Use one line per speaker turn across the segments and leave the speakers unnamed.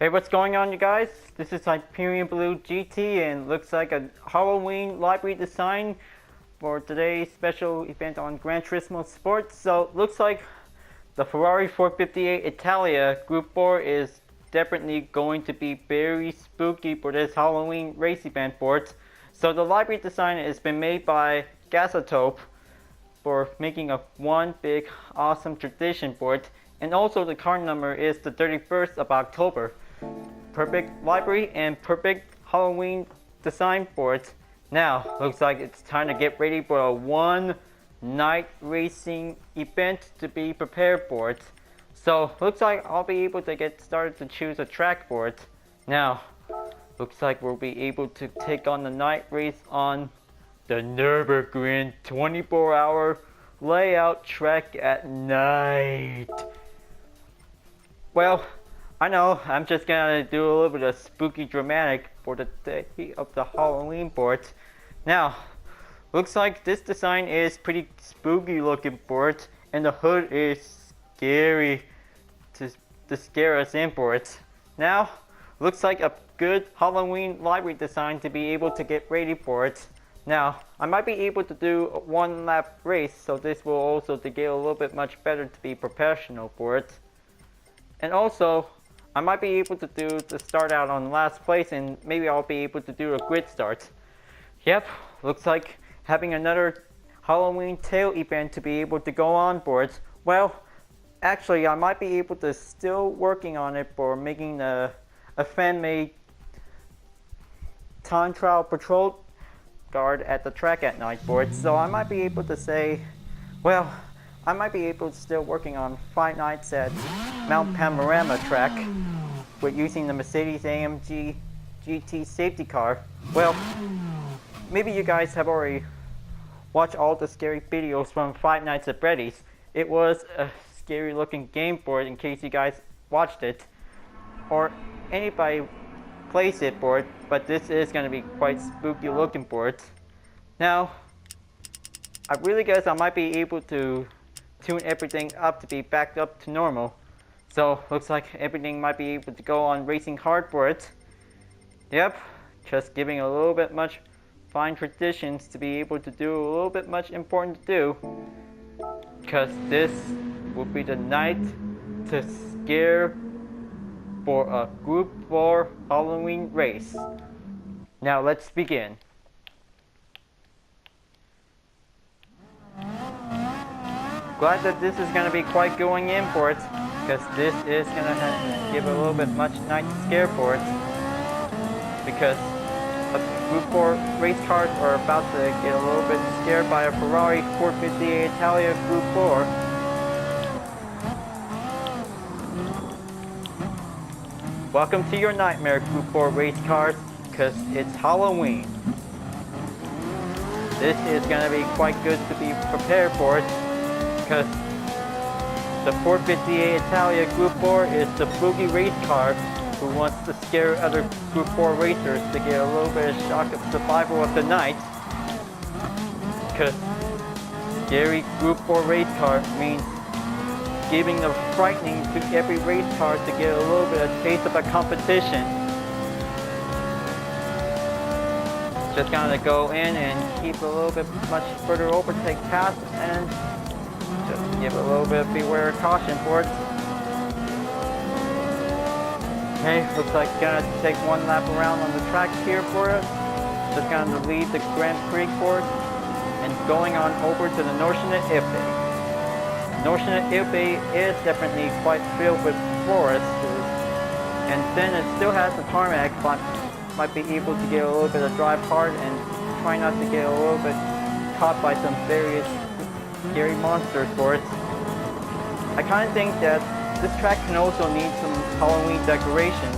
Hey, what's going on, you guys? This is Hyperion-Blue-GT, and looks like a Halloween livery design for today's special event on Gran Turismo Sports. So, looks like the Ferrari 458 Italia Group 4 is definitely going to be very spooky for this Halloween race event board. So, the livery design has been made by Gasatope for making a one big awesome tradition board. And also the car number is the 31st of October. Perfect library and perfect Halloween design board. Now, looks like it's time to get ready for a one night racing event to be prepared for it. So, looks like I'll be able to get started to choose a track for it. Now, looks like we'll be able to take on the night race on the Nürburgring 24-hour layout track at night. Well, I know I'm just gonna do a little bit of spooky dramatic for the day of the Halloween board. Now, looks like this design is pretty spooky looking board, and the hood is scary to scare us in for it. Now, looks like a good Halloween livery design to be able to get ready for it. Now, I might be able to do a one lap race, so this will also to get a little bit much better to be professional for it. And also, I might be able to do the start out on last place, and maybe I'll be able to do a grid start. Yep, looks like having another Halloween tail event to be able to go on board. Well, actually I might be able to still working on it for making a fan-made time trial patrol guard at the track at night board. So I might be able to say, well, I might be able to still working on 5 nights at Mount Panorama track with using the Mercedes-AMG GT safety car. Well, maybe you guys have already watched all the scary videos from 5 Nights at Freddy's. It was a scary looking game board in case you guys watched it, or anybody plays it board, but this is going to be quite spooky looking board. Now, I really guess I might be able to tune everything up to be backed up to normal. So, looks like everything might be able to go on racing hard for it. Yep, just giving a little bit much fine traditions to be able to do a little bit much important to do. Because this will be the night to scare for a Group 4 Halloween race. Now, let's begin. Glad that this is going to be quite going in for it, because this is going to give a little bit much night scare for it, because Group 4 race cars are about to get a little bit scared by a Ferrari 458 Italia Group 4. Welcome to your nightmare, Group 4 race cars, because it's Halloween. This is going to be quite good to be prepared for it, because the 458 Italia Group 4 is the spooky race car who wants to scare other Group 4 racers to get a little bit of shock of survival of the night. Because scary Group 4 race car means giving a frightening to every race car to get a little bit of taste of a competition. Just gonna go in and keep a little bit much further overtake path and just give a little bit of beware caution for it. Okay, looks like gonna take one lap around on the track here for it. Just gonna leave the Grand Prix for it and going on over to the Northern Italy. Northern Italy is definitely quite filled with forests, and then it still has the tarmac, but might be able to get a little bit of drive hard and try not to get a little bit caught by some various scary monsters for it. I kind of think that this track can also need some Halloween decorations,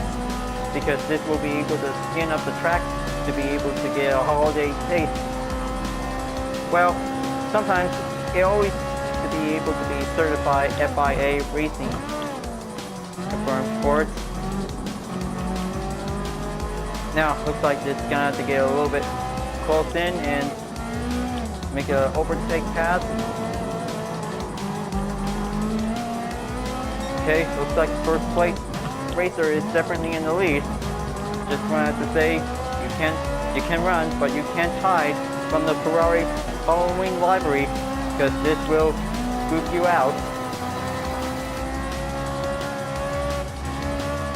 because this will be able to skin up the track to be able to get a holiday taste. Well, sometimes it always to be able to be certified FIA racing confirmed for it. Now, looks like it's gonna have to get a little bit close in and make an overtake pass. Okay, looks like first place racer is definitely in the lead. Just wanted to say, you can run, but you can't hide from the Ferrari Halloween livery, because this will spook you out.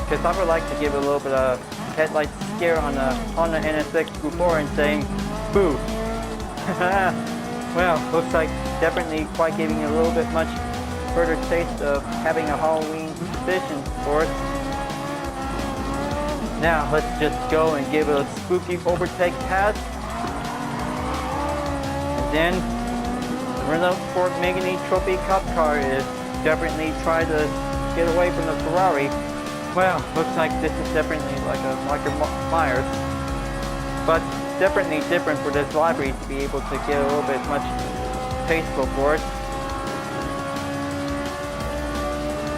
Because I would like to give a little bit of headlight scare on the Honda NSX Gr.4 and saying, boo. Well, looks like definitely quite giving a little bit much further taste of having a Halloween position for it. Now let's just go and give it a spooky overtake pass. And then the Renault Sport Megane Trophy Cup car is definitely trying to get away from the Ferrari. Well, looks like this is definitely like a Michael Myers. But definitely different for this library to be able to get a little bit much tasteful for it.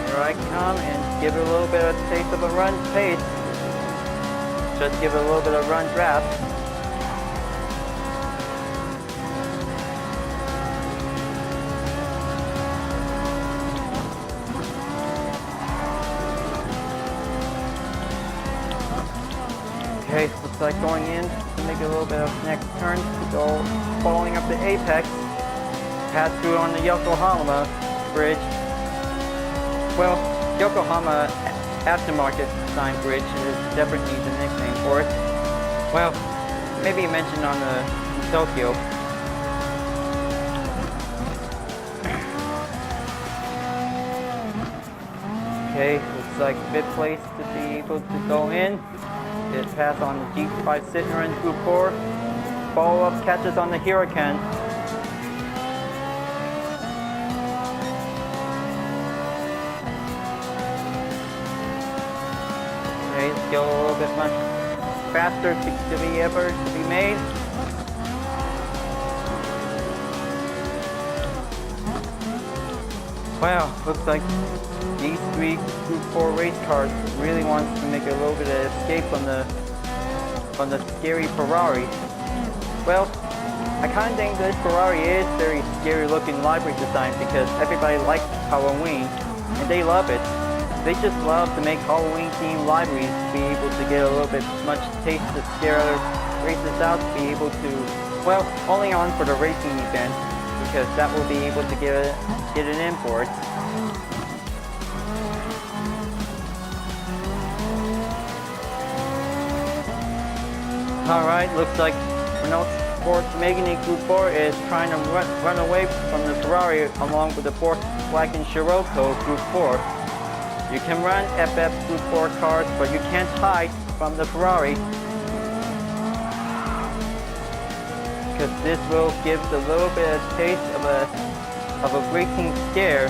Here I come and give it a little bit of taste of a run pace. Just give it a little bit of run draft. Okay, looks like going in to make a little bit of next turn to go following up the apex. Pass through on the Yokohama bridge. Well, Yokohama aftermarket design bridge is definitely the nickname for it. Well, maybe mentioned on the Tokyo. Okay, looks like fifth place to be able to go in. It pass on the G5 Citroen Gr.4. Follow up catches on the Huracan. Okay, let's go a little bit much faster to be able to be made. Wow, looks like these three Gr.4 race cars really wants to make a little bit of escape from the scary Ferrari. Well, I kind of think this Ferrari is very scary looking livery design because everybody likes Halloween and they love it. They just love to make Halloween themed liveries to be able to get a little bit much taste to scare other races out, to be able to, well, only on for the racing event, because that will be able to get an import. Alright, looks like Renault Sport Megane Gr.4 is trying to run away from the Ferrari along with the Volkswagen Scirocco Gr.4. You can run FF Gr.4 cars, but you can't hide from the Ferrari. Because this will give a little bit of taste of a racing scare.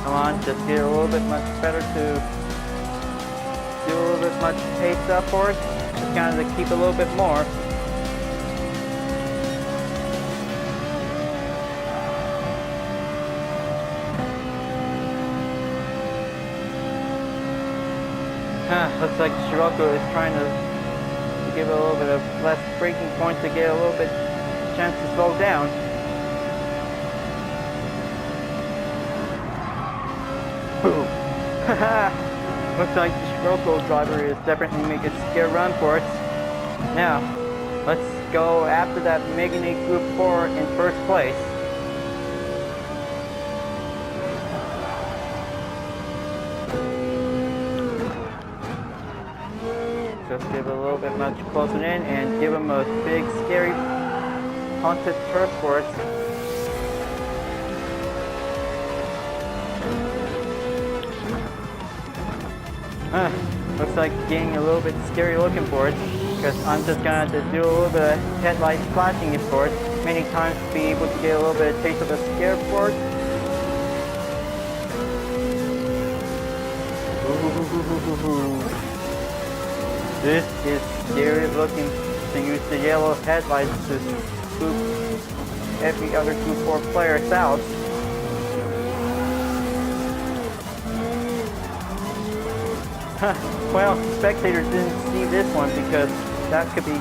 Come on, just get a little bit much better to do a little bit much pace up for it. Just kind of to keep a little bit more. Looks like Scirocco is trying to give it a little bit of less braking points to get a little bit chance to slow down. Boom. Looks like the Scirocco driver is definitely making a scare run for it. Now, let's go after that Megane Gr.4 in first place. Just give it a little bit much closer in and give him a big, scary, haunted turf for it. Looks like getting a little bit scary looking for it, because I'm just going to do a little bit of headlight flashing it for it many times to be able to get a little bit of taste of a scare for it. This is scary looking to use the yellow headlights to spook every other Gr.4 players out. Well, spectators didn't see this one because that could be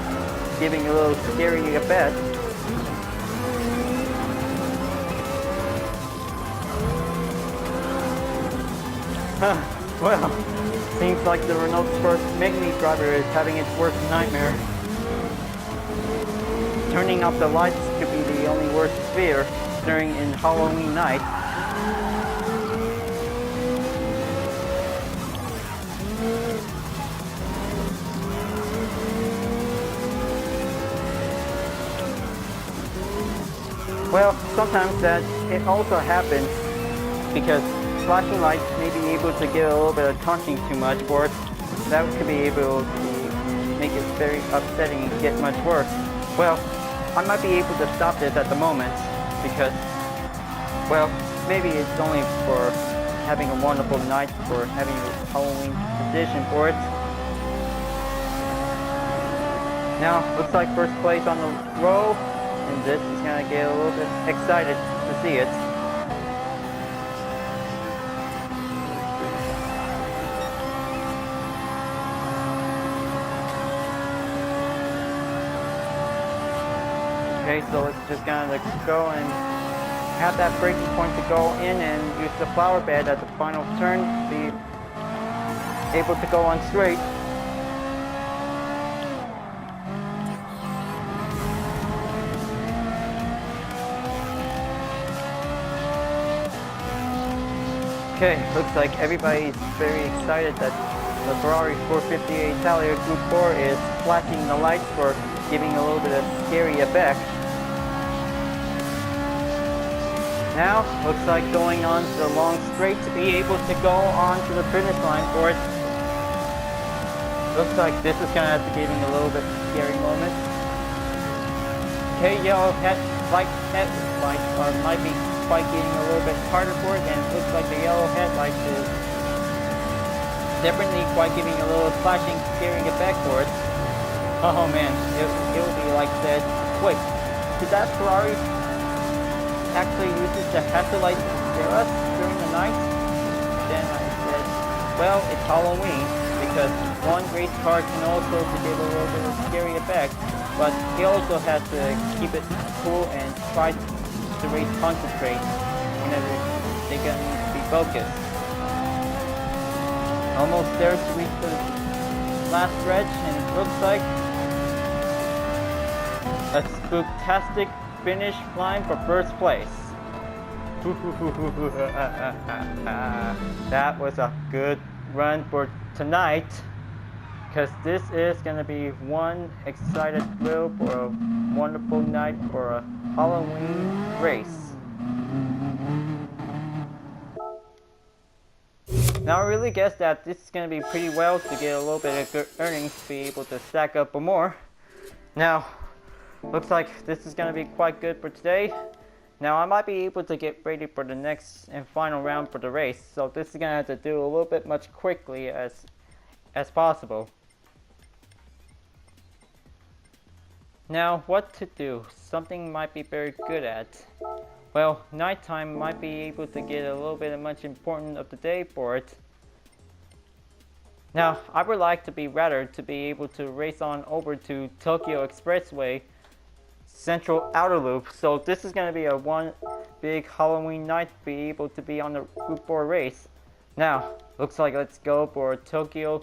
giving a little scary effect. Well, seems like the Renault Sport Mini driver is having its worst nightmare. Turning off the lights could be the only worst fear during in Halloween night. Well, sometimes that it also happens because flashing lights may be able to get a little bit of taunting too much for it. That could be able to make it very upsetting and get much worse. Well, I might be able to stop this at the moment because, well, maybe it's only for having a wonderful night, for having a Halloween tradition for it. Now, looks like first place on the row, and this is gonna get a little bit excited to see it. Okay, so it's just gonna go and have that braking point to go in and use the flower bed at the final turn to be able to go on straight. Okay, looks like everybody's very excited that the Ferrari 458 Italia Group 4 is flashing the lights for giving a little bit of scary effect. Now, looks like going on to the long straight to be able to go on to the finish line for it. Looks like this is going to have to give him a little bit scary moment. Okay, yellow headlights might be quite getting a little bit harder for it, and it looks like the yellow headlights is definitely quite giving a little flashing, scaring effect for it. Oh man, it will be like that. Wait, did that Ferrari actually uses the hazard light to scare us during the night? Then I said, well, it's Halloween, because one race car can also give a little bit of scary effect, but he also has to keep it cool and try to race concentrate whenever they're going to need to be focused. Almost there to reach the last stretch, and it looks like a spooktastic finish line for first place. That was a good run for tonight, because this is going to be one excited thrill for a wonderful night for a Halloween race. Now I really guess that this is going to be pretty well to get a little bit of good earnings to be able to stack up for more. Now, looks like this is going to be quite good for today. Now I might be able to get ready for the next and final round for the race, so this is going to have to do a little bit much quickly as possible. Now what to do? Something might be very good at. Well, nighttime might be able to get a little bit much important of the day for it. Now I would like to be able to race on over to Tokyo Expressway Central Outer Loop. So this is going to be a one big Halloween night to be able to be on the Group 4 race. Now, looks like let's go for a Tokyo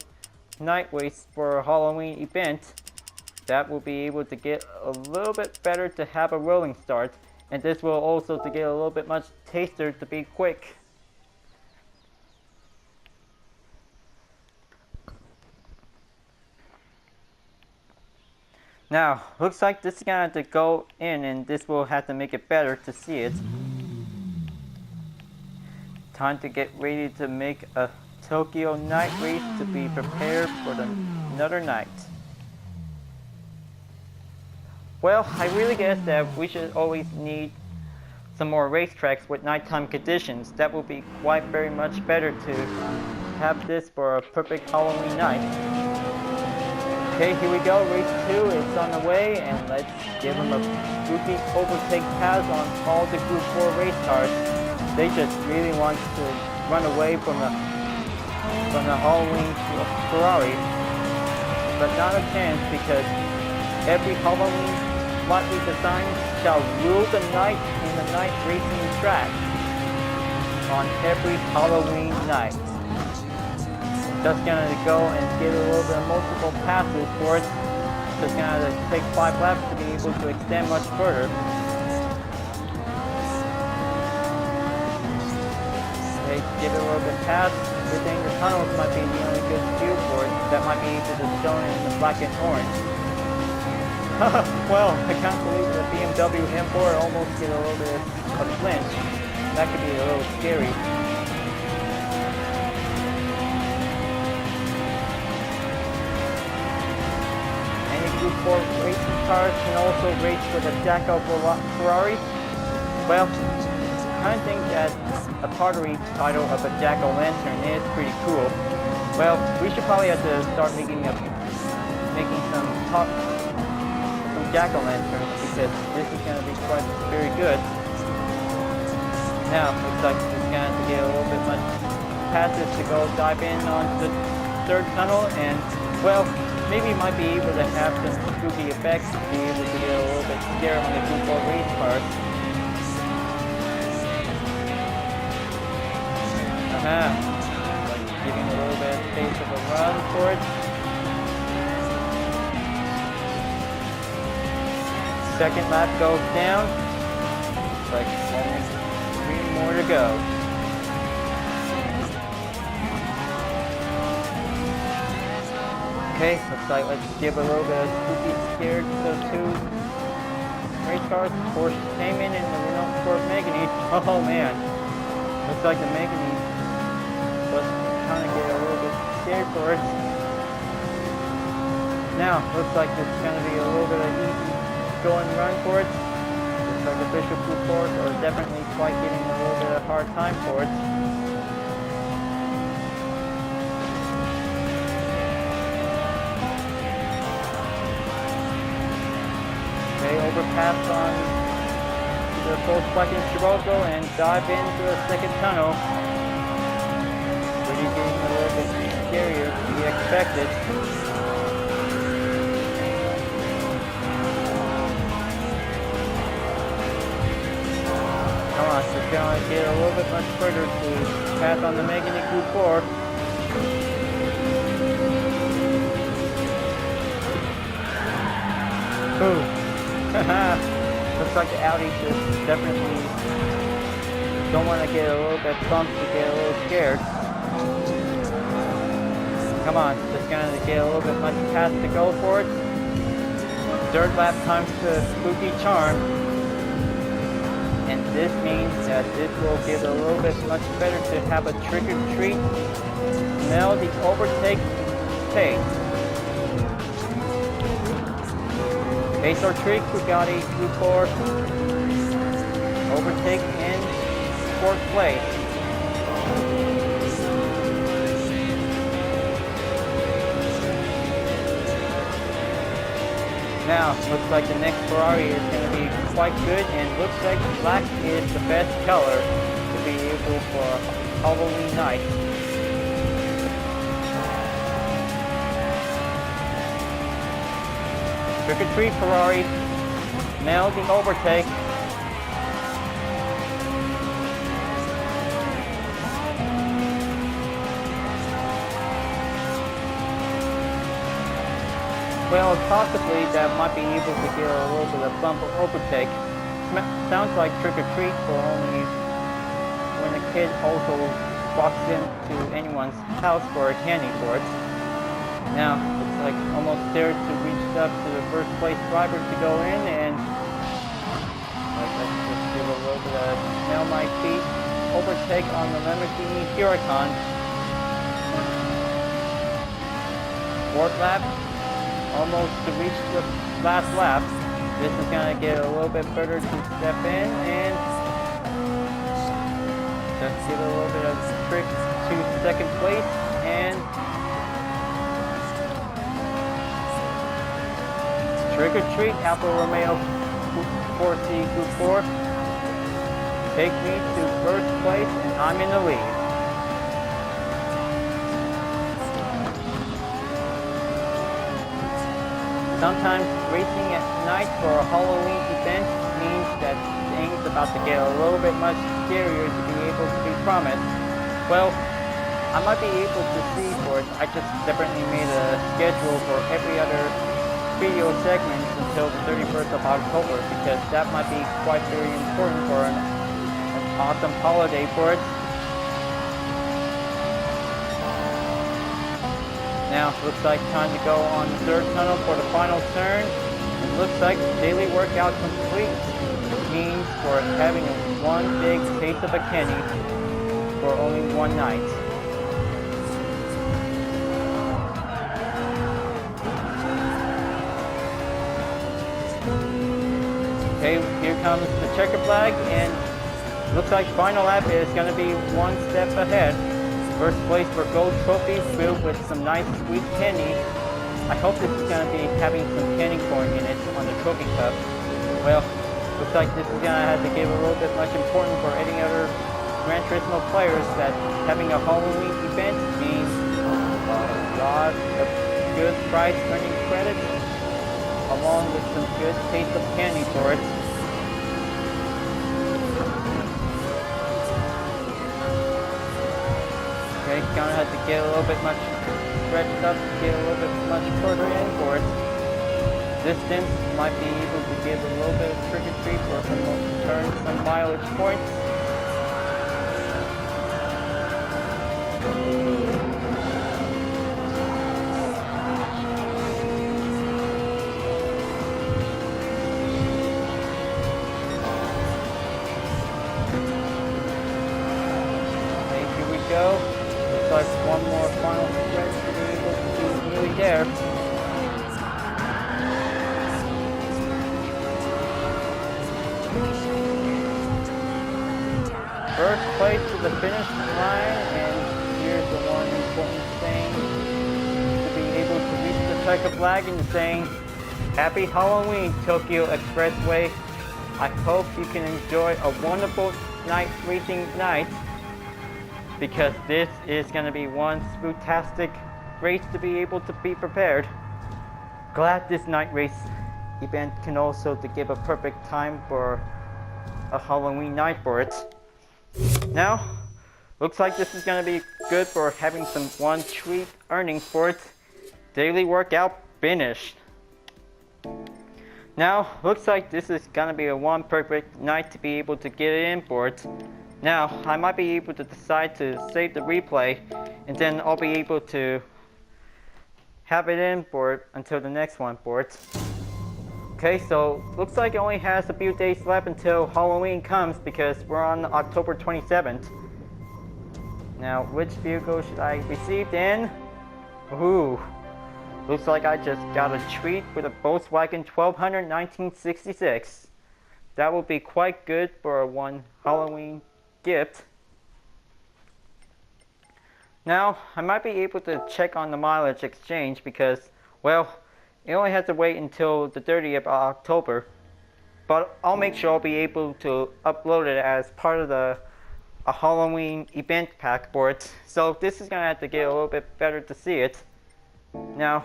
night race for a Halloween event. That will be able to get a little bit better to have a rolling start. And this will also to get a little bit much taster to be quick. Now, looks like this is going to have to go in, and this will have to make it better to see it. Time to get ready to make a Tokyo night race to be prepared for another night. Well, I really guess that we should always need some more racetracks with nighttime conditions. That will be quite very much better to have this for a perfect Halloween night. Okay, here we go. Race 2 is on the way, and let's give them a spooky overtake pass on all the Group 4 race cars. They just really want to run away from the Halloween Ferrari, but not a chance because Every Halloween slightly designed shall rule the night in the night racing track on every Halloween night. Just gonna go and get a little bit of multiple passes for it. Just gonna take 5 laps to be able to extend much further. They give it a little bit past. Within the tunnels might be the only good view for it. That might be able to show in the black and orange. Well, I can't believe the BMW M4 almost get a little bit of a flinch. That could be a little scary. Group 4 racing cars can also race with a Gr.4 Ferrari. Well, I kind of think that a pottery title of a jack-o'-lantern is pretty cool. Well, we should probably have to start making some jack-o'-lanterns because this is going to be quite very good. Now, looks like it's going to get a little bit much passes to go dive in onto the 3rd tunnel, and well, maybe you might be able to have some spooky effects to be able to get a little bit scared on the Group 4 race cars. Like giving a little bit of space of a run for it. Second lap goes down. Like only 3 more to go. Okay, looks like let's give a little bit of spooky scare to those 2 race cars. Porsche Cayman and the Renault Sport Megane. Oh man, looks like the Megane was trying to get a little bit scared for it. Now, looks like it's going to be a little bit of easy go and run for it. Looks like the Bishop Group 4s are definitely quite getting a little bit of a hard time for it. They overpass on the Volkswagen Scirocco and dive into the 2nd tunnel. Really getting a little bit scarier than we expected. Come on, just gonna get a little bit much further to pass on the Megane Group 4. Ooh. Looks like the Audi just definitely don't want to get a little bit bumped to get a little scared. Come on, just gonna get a little bit much pass to go for it. 3rd lap time to Spooky Charm. And this means that this will give a little bit much better to have a trick or treat. Smell the overtake taste. Base or trick, Bugatti Group 4 overtake in 4th place. Now, looks like the next Ferrari is going to be quite good, and looks like black is the best color to be able for Halloween night. Trick or treat, Ferrari. Nail the overtake. Well, possibly that might be able to get a little bit of bump or overtake. Sounds like trick or treat for only when a kid also walks into anyone's house for a candy for it. Now, it's like almost there to reach up to the 1st place driver to go in, and like, let's just give a little bit of smell my feet overtake on the Lamborghini Huracan. 4th lap, almost to reach the last lap. This is going to get a little bit further to step in, and just give a little bit of trick to 2nd place, and trick or treat, Alfa Romeo 4C Group 4. Take me to 1st place, and I'm in the lead. Sometimes racing at night for a Halloween event means that things about to get a little bit much scarier to be able to be promised. Well, I might be able to see for it. I just separately made a schedule for every other video segments until the 31st of October because that might be quite very important for an awesome holiday for it. Now, looks like time to go on the third tunnel for the final turn. It looks like daily workout complete means for having one big taste of a Kenny for only one night. Okay, here comes the checker flag, and looks like final lap is going to be one step ahead. First place for gold trophy filled with some nice sweet candy. I hope this is going to be having some candy corn in it on the trophy cup. Well, looks like this is going to have to give a little bit much important for any other Gran Turismo players that having a Halloween event means a lot of good prize earning credits along with some good taste of candy for it. Okay, gonna have to get a little bit much stretched up, get a little bit much further in for it. Distance might be able to give a little bit of trick or treat for some turns, some mileage points. Okay, here we go. Looks like one more final stretch to be able to be nearly there. First place to the finish line, and here's the one important thing, to be able to reach the checker flag and saying, Happy Halloween, Tokyo Expressway. I hope you can enjoy a wonderful night racing night, because this is going to be one spootastic race to be able to be prepared. Glad this night race event can also to give a perfect time for a Halloween night for it. Now, looks like this is going to be good for having some one treat earnings for it. Daily workout finished. Now, looks like this is going to be a one perfect night to be able to get it in for it. Now, I might be able to decide to save the replay, and then I'll be able to have it in for it until the next one for it. Okay, so looks like it only has a few days left until Halloween comes because we're on October 27th. Now, which vehicle should I receive in? Ooh, looks like I just got a treat with a Volkswagen 1200 1966. That will be quite good for one Halloween gift. Now, I might be able to check on the mileage exchange because, well, it only has to wait until the 30th of October, but I'll make sure I'll be able to upload it as part of a Halloween event pack for it. So this is gonna have to get a little bit better to see it. Now,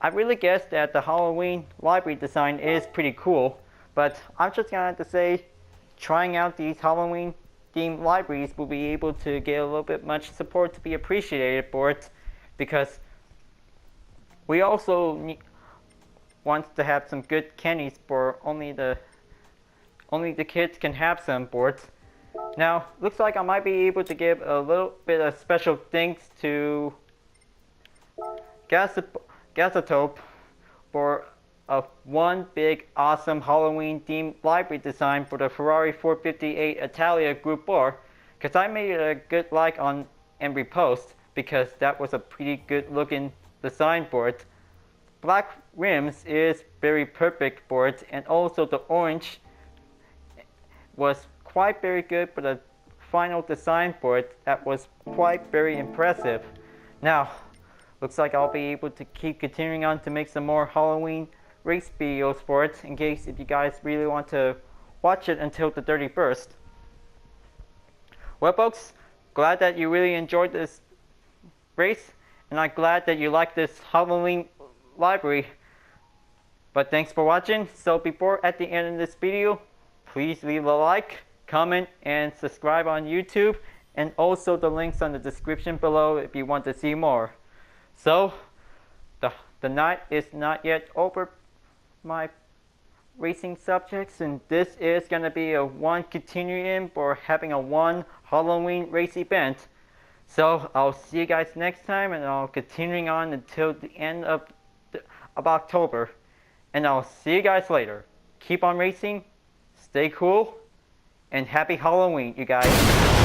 I really guess that the Halloween livery design is pretty cool, but I'm just gonna have to say, trying out these Halloween themed libraries will be able to get a little bit much support to be appreciated for it, because we also want to have some good candies for only the kids can have some for it. Now, looks like I might be able to give a little bit of special thanks to Gasatope for a one big awesome Halloween themed library design for the Ferrari 458 Italia Gr.4, because I made a good like on and repost because that was a pretty good looking design for it. Black rims is very perfect for it, and also the orange was quite very good for the final design for it. That was quite very impressive. Now, looks like I'll be able to keep continuing on to make some more Halloween race videos for it, in case if you guys really want to watch it until the 31st. Well folks, glad that you really enjoyed this race, and I'm glad that you like this Halloween library. But thanks for watching. So before at the end of this video, please leave a like, comment, and subscribe on YouTube, and also the links on the description below if you want to see more. So the night is not yet over, my racing subjects, and this is gonna be a one continuing for having a one Halloween race event. So I'll see you guys next time, and I'll continuing on until the end of October. And I'll see you guys later. Keep on racing, stay cool, and happy Halloween, you guys.